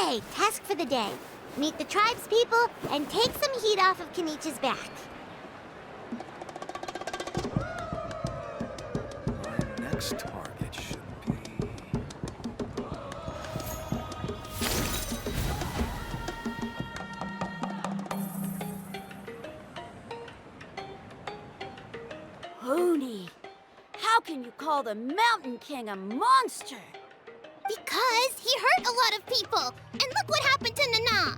Okay, task for the day. Meet the tribe's people and take some heat off of Kenichi's back. My next target should be... Hoonie, how can you call the Mountain King a monster? Because he hurt a lot of people, and look what happened to Nana.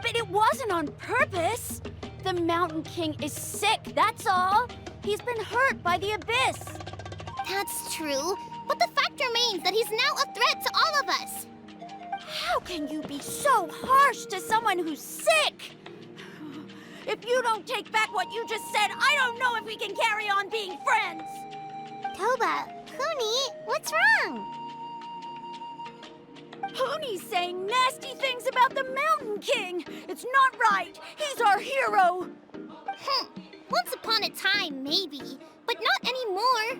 But it wasn't on purpose. The Mountain King is sick, that's all. He's been hurt by the abyss. That's true, but the fact remains that he's now a threat to all of us. How can you be so harsh to someone who's sick? If you don't take back what you just said, I don't know if we can carry on being friends. Toba, Huni, what's wrong? Hoonie's saying nasty things about the Mountain King. It's not right. He's our hero. Once upon a time, maybe, but not anymore.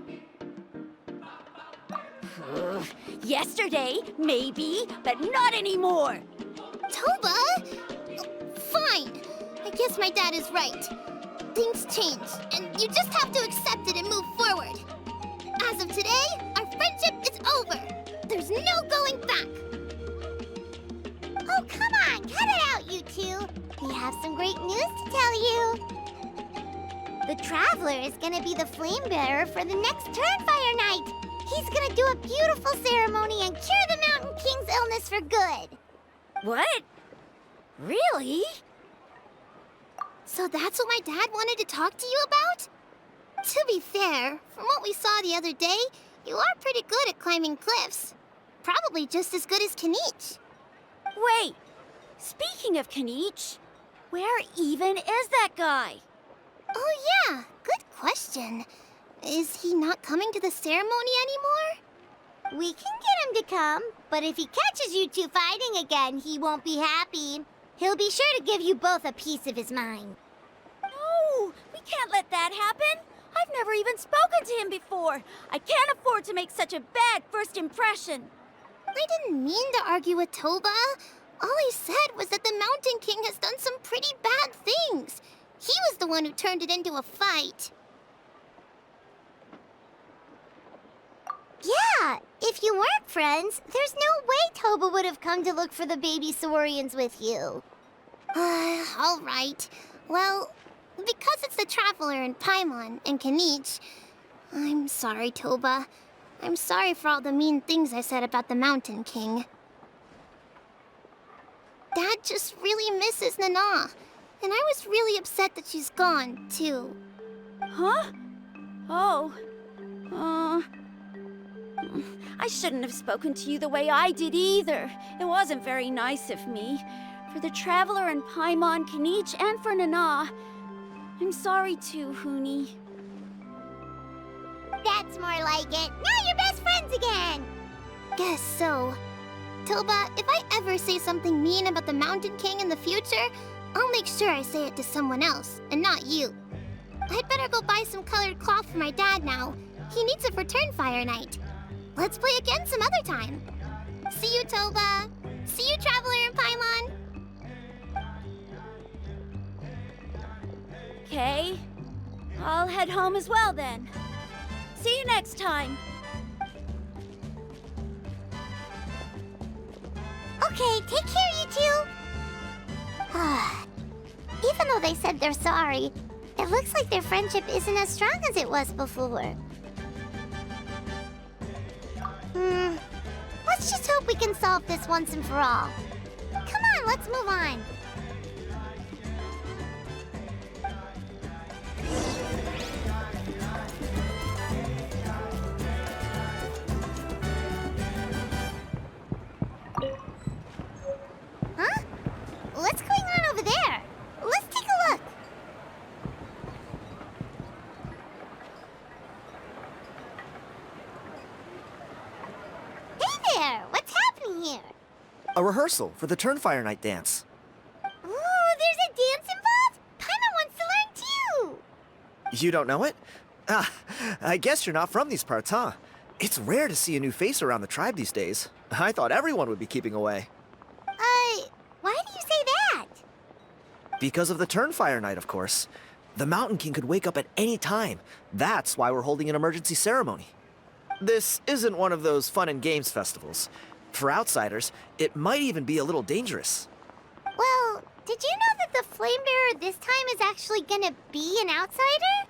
Yesterday, maybe, but not anymore. Toba? Fine. I guess my dad is right. Things change, and you just have to accept it and move forward. As of today, our friendship is over. There's no going back. Oh, come on, cut it out, you two. We have some great news to tell you. The Traveler is gonna be the flame bearer for the next Turnfire night. He's gonna do a beautiful ceremony and cure the Mountain King's illness for good. What? Really? So that's what my dad wanted to talk to you about? To be fair, from what we saw the other day, you are pretty good at climbing cliffs. Probably just as good as Kenich. Wait, speaking of Kenich, where even is that guy? Oh yeah, good question. Is he not coming to the ceremony anymore? We can get him to come, but if he catches you two fighting again, he won't be happy. He'll be sure to give you both a piece of his mind. No, we can't let that happen. I've never even spoken to him before. I can't afford to make such a bad first impression. I didn't mean to argue with Toba. All I said was that the Mountain King has done some pretty bad things. He was the one who turned it into a fight. Yeah, if you weren't friends, there's no way Toba would have come to look for the baby Saurians with you. All right. Well, because it's the Traveler and Paimon and Kenich, I'm sorry, Toba. I'm sorry for all the mean things I said about the Mountain King. Dad just really misses Nana, and I was really upset that she's gone, too. Huh? Oh. I shouldn't have spoken to you the way I did either. It wasn't very nice of me. For the Traveler and Paimon, Kenich, and for Nana. I'm sorry too, Huni. That's more like it. Now you're best friends again! Guess so. Toba, if I ever say something mean about the Mountain King in the future, I'll make sure I say it to someone else, and not you. I'd better go buy some colored cloth for my dad now. He needs it for Turnfire night. Let's play again some other time. See you, Toba. See you, Traveler and Paimon. Okay. I'll head home as well then. See you next time. Okay, take care, you two. Even though they said they're sorry, it looks like their friendship isn't as strong as it was before. Let's just hope we can solve this once and for all. Come on, let's move on. Huh? What's going on over there? Let's take a look. Hey there! What's happening here? A rehearsal for the Turnfire night dance. Ooh, there's a dance involved? Paimon wants to learn too! You don't know it? Ah, I guess you're not from these parts, huh? It's rare to see a new face around the tribe these days. I thought everyone would be keeping away. Because of the Turnfire night, of course. The Mountain King could wake up at any time. That's why we're holding an emergency ceremony. This isn't one of those fun and games festivals. For outsiders, it might even be a little dangerous. Well, did you know that the Flame Bearer this time is actually gonna be an outsider?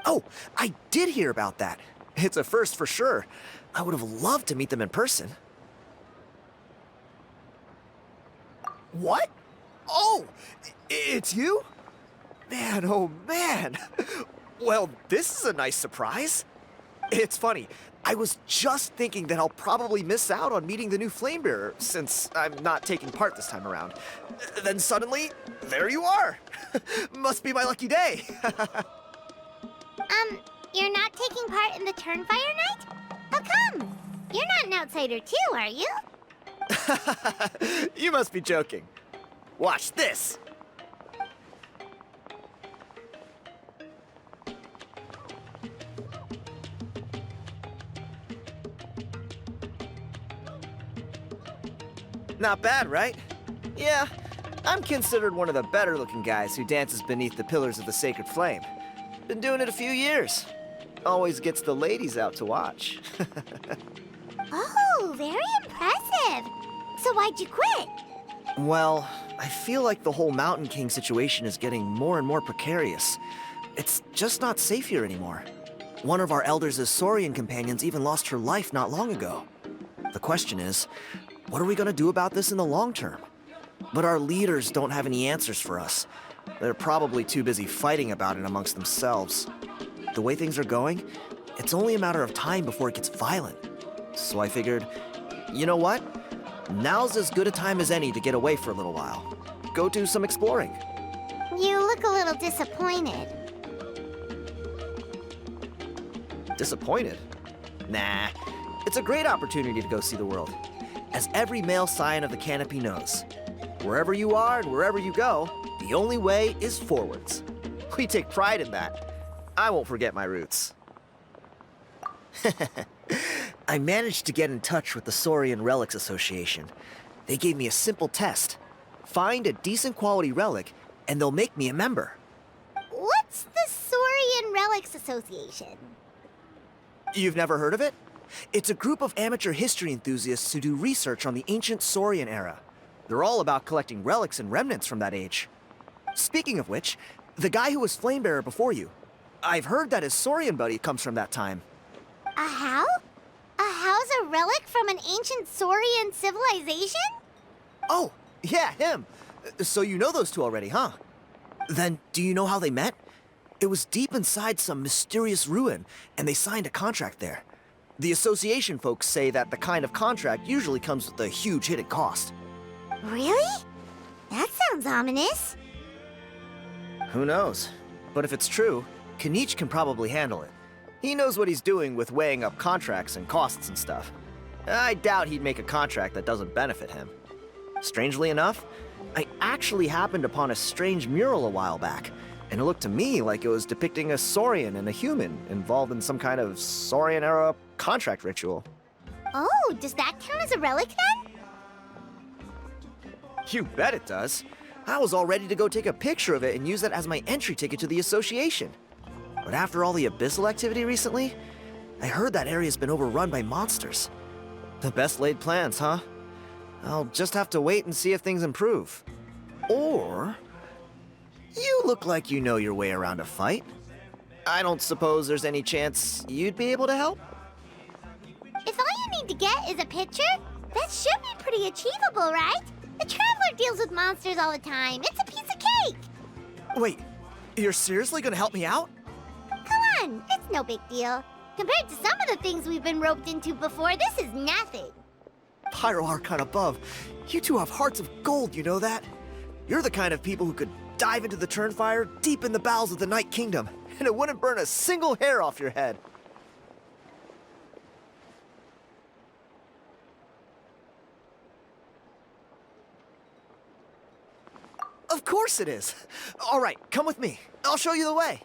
Oh, I did hear about that. It's a first for sure. I would have loved to meet them in person. What? Oh, it's you? Man, oh man. Well, this is a nice surprise. It's funny, I was just thinking that I'll probably miss out on meeting the new Flame Bearer since I'm not taking part this time around. Then suddenly, there you are. Must be my lucky day. You're not taking part in the Turnfire night? How come? You're not an outsider too, are you? You must be joking. Watch this. Not bad, right? Yeah, I'm considered one of the better looking guys who dances beneath the pillars of the sacred flame. Been doing it a few years. Always gets the ladies out to watch. Oh, very impressive. So why'd you quit? Well, I feel like the whole Mountain King situation is getting more and more precarious. It's just not safe here anymore. One of our elders' Saurian companions even lost her life not long ago. The question is, what are we gonna do about this in the long term? But our leaders don't have any answers for us. They're probably too busy fighting about it amongst themselves. The way things are going, it's only a matter of time before it gets violent. So I figured, you know what? Now's as good a time as any to get away for a little while. Go do some exploring. You look a little disappointed. Disappointed? Nah, it's a great opportunity to go see the world. As every male scion of the canopy knows, wherever you are and wherever you go, the only way is forwards. We take pride in that. I won't forget my roots. I managed to get in touch with the Saurian Relics Association. They gave me a simple test. Find a decent quality relic, and they'll make me a member. What's the Saurian Relics Association? You've never heard of it? It's a group of amateur history enthusiasts who do research on the ancient Saurian era. They're all about collecting relics and remnants from that age. Speaking of which, the guy who was Flamebearer before you, I've heard that his Saurian buddy comes from that time. A how? A how's a relic from an ancient Saurian civilization? Oh, yeah, him. So you know those two already, huh? Then, do you know how they met? It was deep inside some mysterious ruin, and they signed a contract there. The association folks say that the kind of contract usually comes with a huge hidden cost. Really? That sounds ominous. Who knows? But if it's true, Kinich can probably handle it. He knows what he's doing with weighing up contracts and costs and stuff. I doubt he'd make a contract that doesn't benefit him. Strangely enough, I actually happened upon a strange mural a while back, and it looked to me like it was depicting a Saurian and a human involved in some kind of Saurian-era contract ritual. Oh, does that count as a relic then? You bet it does. I was all ready to go take a picture of it and use that as my entry ticket to the association. But after all the abyssal activity recently, I heard that area's been overrun by monsters. The best laid plans, huh? I'll just have to wait and see if things improve. Or... you look like you know your way around a fight. I don't suppose there's any chance you'd be able to help? If all you need to get is a picture, that should be pretty achievable, right? The Traveler deals with monsters all the time. It's a piece of cake. Wait, you're seriously gonna help me out? Come on, it's no big deal. Compared to some of the things we've been roped into before, this is nothing. Pyro Archon above, you two have hearts of gold, you know that? You're the kind of people who could dive into the Turnfire deep in the bowels of the Night Kingdom, and it wouldn't burn a single hair off your head. Of course it is. All right, come with me. I'll show you the way.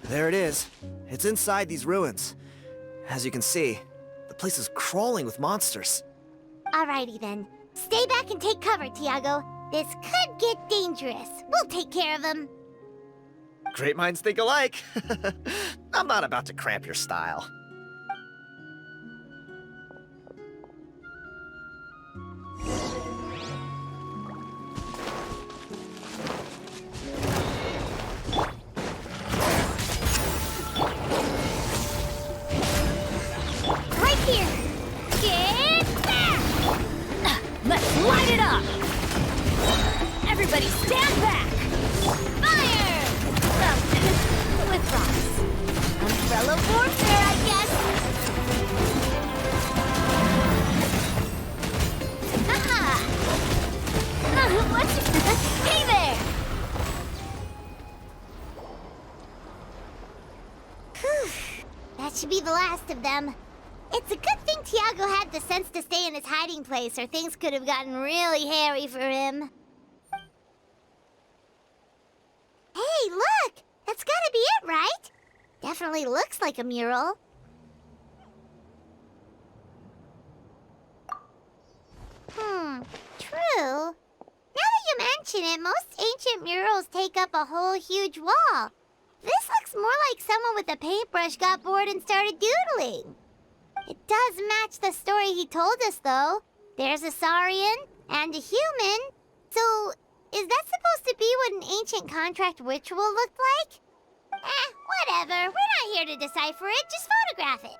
There it is. It's inside these ruins. As you can see, the place is crawling with monsters. Alrighty then. Stay back and take cover, Tiago. This could get dangerous. We'll take care of him. Great minds think alike. I'm not about to cramp your style. Right here. Get back! Let's light it up! Everybody stand back! Fire! Well, with rocks. Umbrella warfare, I guess. Haha! What? Hey there! Whew. That should be the last of them. It's a good thing Tiago had the sense to stay in his hiding place, or things could have gotten really hairy for him. Hey, look! That's gotta be it, right? Definitely looks like a mural. True. Now that you mention it, most ancient murals take up a whole huge wall. This looks more like someone with a paintbrush got bored and started doodling. It does match the story he told us, though. There's a Saurian and a human. So, is that supposed to be what an ancient contract ritual looked like? Whatever. We're not here to decipher it. Just photograph it.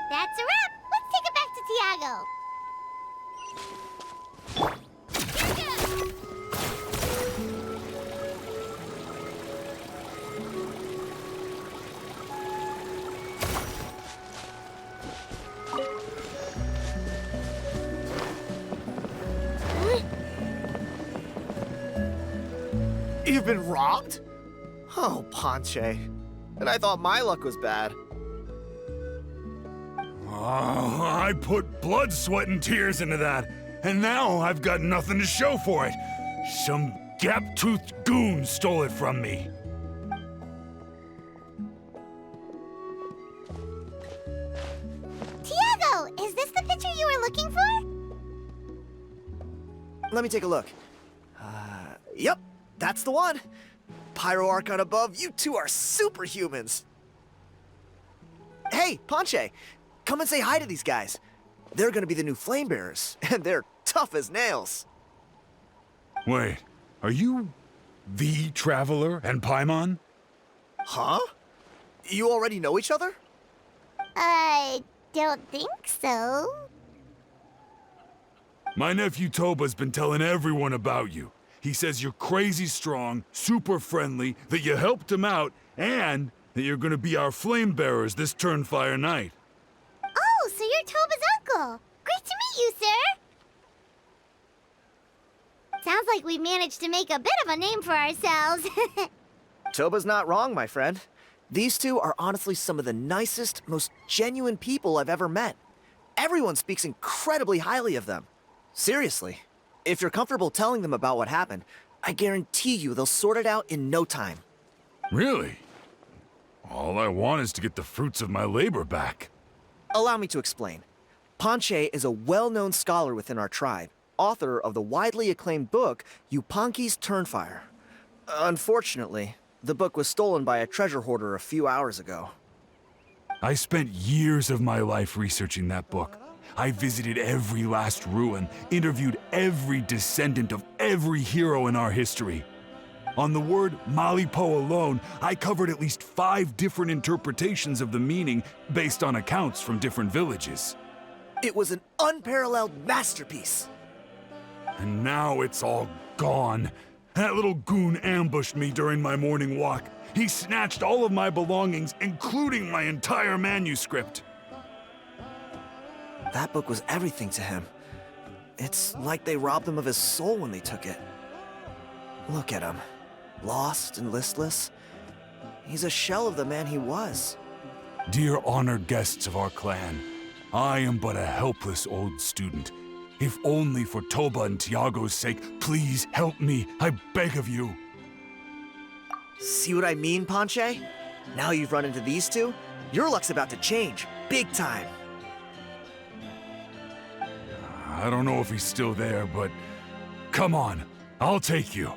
That's a wrap. Let's take it back to Tiago. You've been robbed? Oh, Ponche. And I thought my luck was bad. Oh, I put blood, sweat, and tears into that, and now I've got nothing to show for it. Some gap-toothed goon stole it from me. Tiago, is this the picture you were looking for? Let me take a look. Yep, that's the one. Pyro Archon above, you two are superhumans. Hey, Ponche, come and say hi to these guys. They're gonna be the new flame bearers, and they're tough as nails. Wait, are you the Traveler and Paimon? Huh? You already know each other? I don't think so. My nephew Toba's been telling everyone about you. He says you're crazy strong, super friendly, that you helped him out, and that you're gonna be our flame bearers this Turnfire night. Oh, so you're Toba's uncle. Great to meet you, sir. Sounds like we managed to make a bit of a name for ourselves. Toba's not wrong, my friend. These two are honestly some of the nicest, most genuine people I've ever met. Everyone speaks incredibly highly of them. Seriously. If you're comfortable telling them about what happened, I guarantee you they'll sort it out in no time. Really? All I want is to get the fruits of my labor back. Allow me to explain. Ponche is a well-known scholar within our tribe, author of the widely acclaimed book, Yupanqui's Turnfire. Unfortunately, the book was stolen by a treasure hoarder a few hours ago. I spent years of my life researching that book. I visited every last ruin, interviewed every descendant of every hero in our history. On the word Malipo alone, I covered at least 5 different interpretations of the meaning based on accounts from different villages. It was an unparalleled masterpiece. And now it's all gone. That little goon ambushed me during my morning walk. He snatched all of my belongings, including my entire manuscript. That book was everything to him. It's like they robbed him of his soul when they took it. Look at him. Lost and listless. He's a shell of the man he was. Dear honored guests of our clan, I am but a helpless old student. If only for Toba and Tiago's sake, please help me, I beg of you. See what I mean, Ponche? Now you've run into these two, your luck's about to change, big time. I don't know if he's still there, but come on, I'll take you.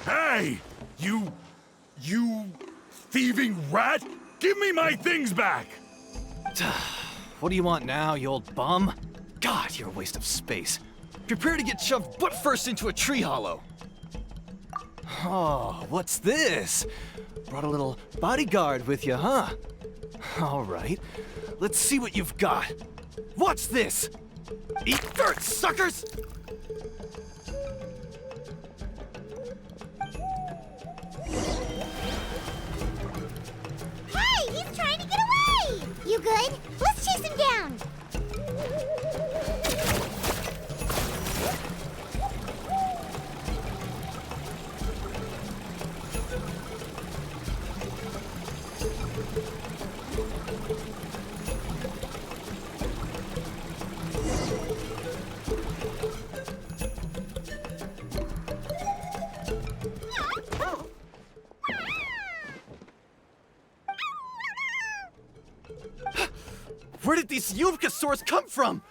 Hey! You thieving rat! Give me my things back! What do you want now, you old bum? God, you're a waste of space. Prepare to get shoved butt first into a tree hollow. Oh, what's this? Brought a little bodyguard with you, huh? All right, let's see what you've got. What's this? Eat dirt, suckers! Hey, he's trying to get away! You good? Let's chase him down! Where did these Yupanqui come from?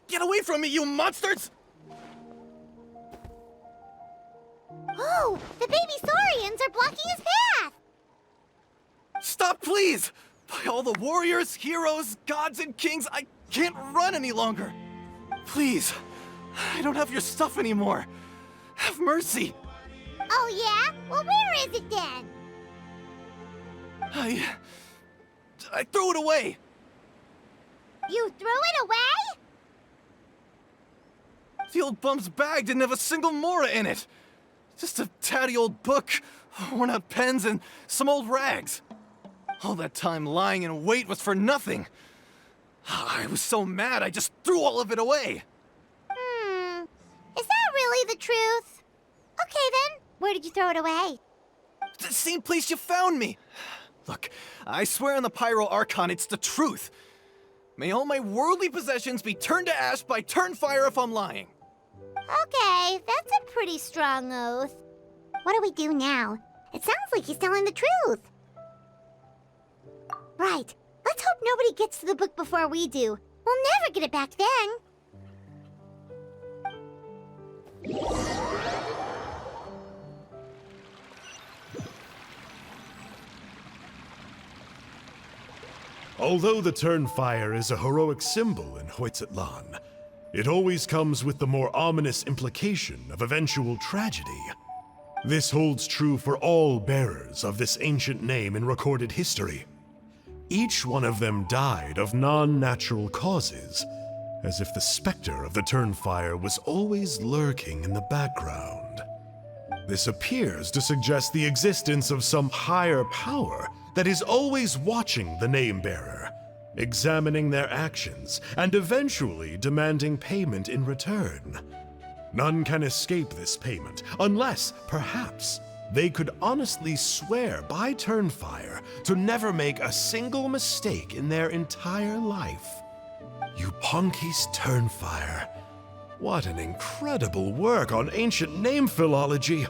Get away from me, you monsters! Oh, the baby saurians are blocking his path! Stop, please! By all the warriors, heroes, gods, and kings, I can't run any longer. Please, I don't have your stuff anymore. Have mercy. Oh yeah? Well, where is it then? I threw it away. You threw it away? The old bum's bag didn't have a single mora in it. Just a tatty old book, worn out pens, and some old rags. All that time lying in wait was for nothing. I was so mad I just threw all of it away. Is that really the truth? Okay then, where did you throw it away? The same place you found me. Look, I swear on the Pyro Archon it's the truth. May all my worldly possessions be turned to ash by Turnfire if I'm lying. Okay, that's a pretty strong oath. What do we do now? It sounds like he's telling the truth. Right. Let's hope nobody gets to the book before we do. We'll never get it back then. Although the Turnfire is a heroic symbol in Hoytzatlan, it always comes with the more ominous implication of eventual tragedy. This holds true for all bearers of this ancient name in recorded history. Each one of them died of non-natural causes, as if the specter of the Turnfire was always lurking in the background. This appears to suggest the existence of some higher power that is always watching the name-bearer, examining their actions, and eventually demanding payment in return. None can escape this payment, unless, perhaps, they could honestly swear by Turnfire to never make a single mistake in their entire life. Yupanqui's Turnfire. What an incredible work on ancient name philology.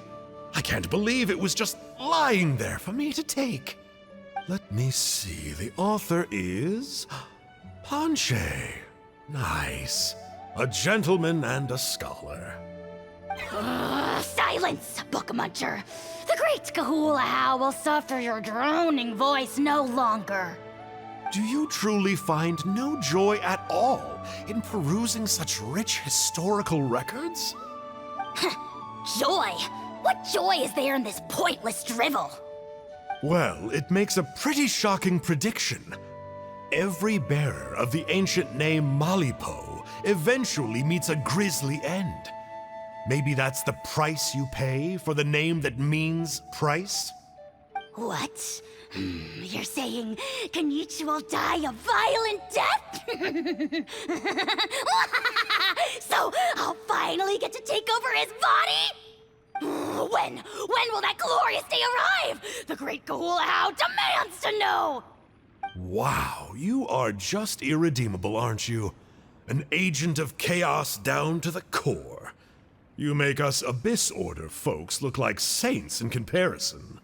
I can't believe it was just lying there for me to take. Let me see, the author is Panche. Nice. A gentleman and a scholar. Silence, book muncher. The great Kahulahow will suffer your droning voice no longer. Do you truly find no joy at all in perusing such rich historical records? Joy? What joy is there in this pointless drivel? Well, it makes a pretty shocking prediction. Every bearer of the ancient name Malipo eventually meets a grisly end. Maybe that's the price you pay for the name that means price? What? You're saying Kenichi will die a violent death? So I'll finally get to take over his body? When will that glorious day arrive? The great Kahulahow demands to know! Wow, you are just irredeemable, aren't you? An agent of chaos down to the core. You make us Abyss Order folks look like saints in comparison.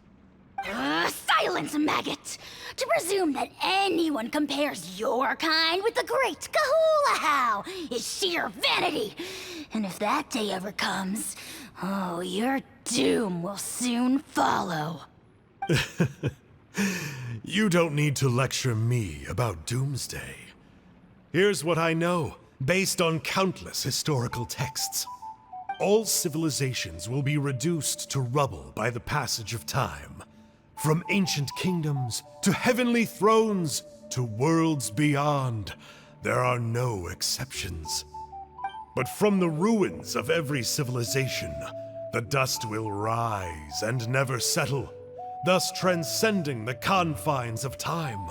Silence, maggot! To presume that anyone compares your kind with the great Kahulahow is sheer vanity. And if that day ever comes, oh, your doom will soon follow. You don't need to lecture me about Doomsday. Here's what I know, based on countless historical texts. All civilizations will be reduced to rubble by the passage of time. From ancient kingdoms, to heavenly thrones, to worlds beyond, there are no exceptions. But from the ruins of every civilization, the dust will rise and never settle, thus transcending the confines of time.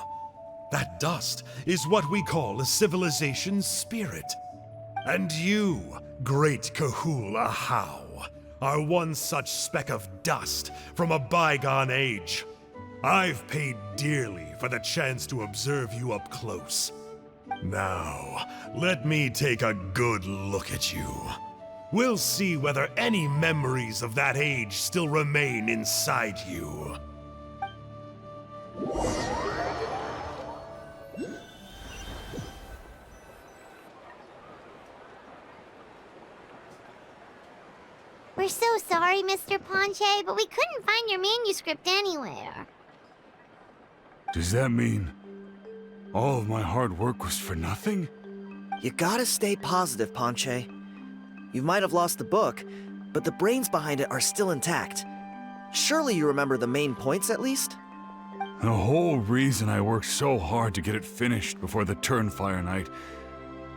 That dust is what we call a civilization's spirit. And you, great Kahulahow, are one such speck of dust from a bygone age. I've paid dearly for the chance to observe you up close. Now, let me take a good look at you. We'll see whether any memories of that age still remain inside you. We're so sorry, Mr. Panche, but we couldn't find your manuscript anywhere. Does that mean all of my hard work was for nothing? You gotta stay positive, Panche. You might have lost the book, but the brains behind it are still intact. Surely you remember the main points at least? The whole reason I worked so hard to get it finished before the Turnfire night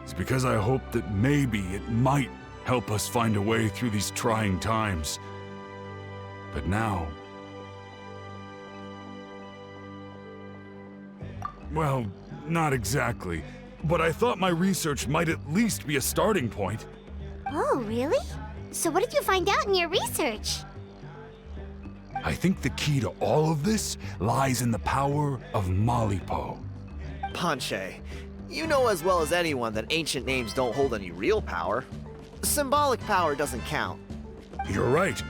is because I hoped that maybe it might help us find a way through these trying times. But now... well, not exactly. But I thought my research might at least be a starting point. Oh, really? So what did you find out in your research? I think the key to all of this lies in the power of Malipo. Panche, you know as well as anyone that ancient names don't hold any real power. Symbolic power doesn't count. You're right,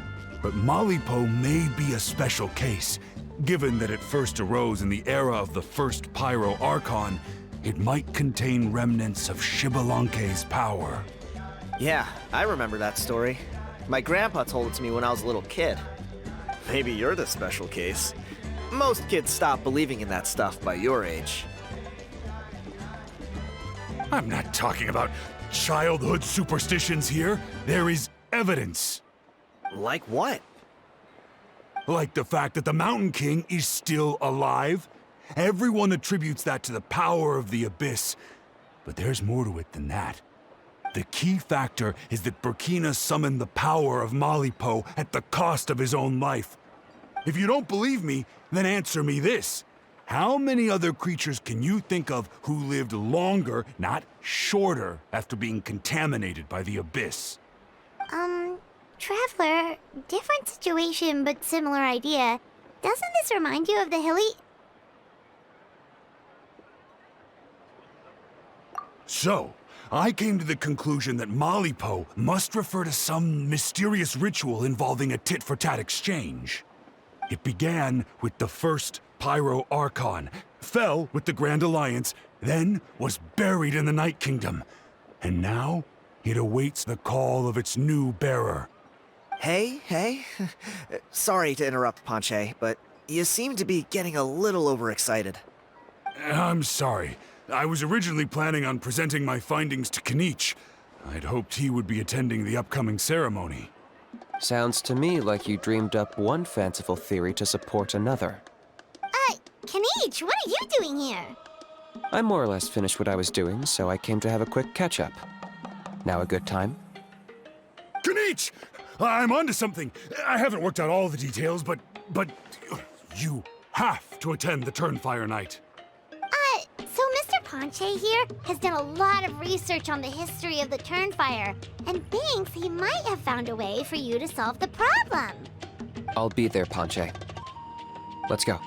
but Malipo may be a special case. Given that it first arose in the era of the first Pyro Archon, it might contain remnants of Xbalanque's power. Yeah, I remember that story. My grandpa told it to me when I was a little kid. Maybe you're the special case. Most kids stop believing in that stuff by your age. I'm not talking about childhood superstitions here. There is evidence. Like what? Like the fact that the Mountain King is still alive. Everyone attributes that to the power of the Abyss. But there's more to it than that. The key factor is that Burkina summoned the power of Malipo at the cost of his own life. If you don't believe me, then answer me this. How many other creatures can you think of who lived longer, not shorter, after being contaminated by the Abyss? Traveler, different situation but similar idea. Doesn't this remind you of the hilly... So, I came to the conclusion that Malipo must refer to some mysterious ritual involving a tit-for-tat exchange. It began with the first Pyro Archon, fell with the Grand Alliance, then was buried in the Night Kingdom. And now, it awaits the call of its new bearer. Hey. Sorry to interrupt, Ponche, but you seem to be getting a little overexcited. I'm sorry. I was originally planning on presenting my findings to Kinich. I'd hoped he would be attending the upcoming ceremony. Sounds to me like you dreamed up one fanciful theory to support another. Kinich, what are you doing here? I more or less finished what I was doing, so I came to have a quick catch-up. Now a good time? Kinich! I'm onto something. I haven't worked out all the details, but you have to attend the Turnfire night. So Mr. Ponche here has done a lot of research on the history of the Turnfire, and thinks he might have found a way for you to solve the problem. I'll be there, Ponche. Let's go.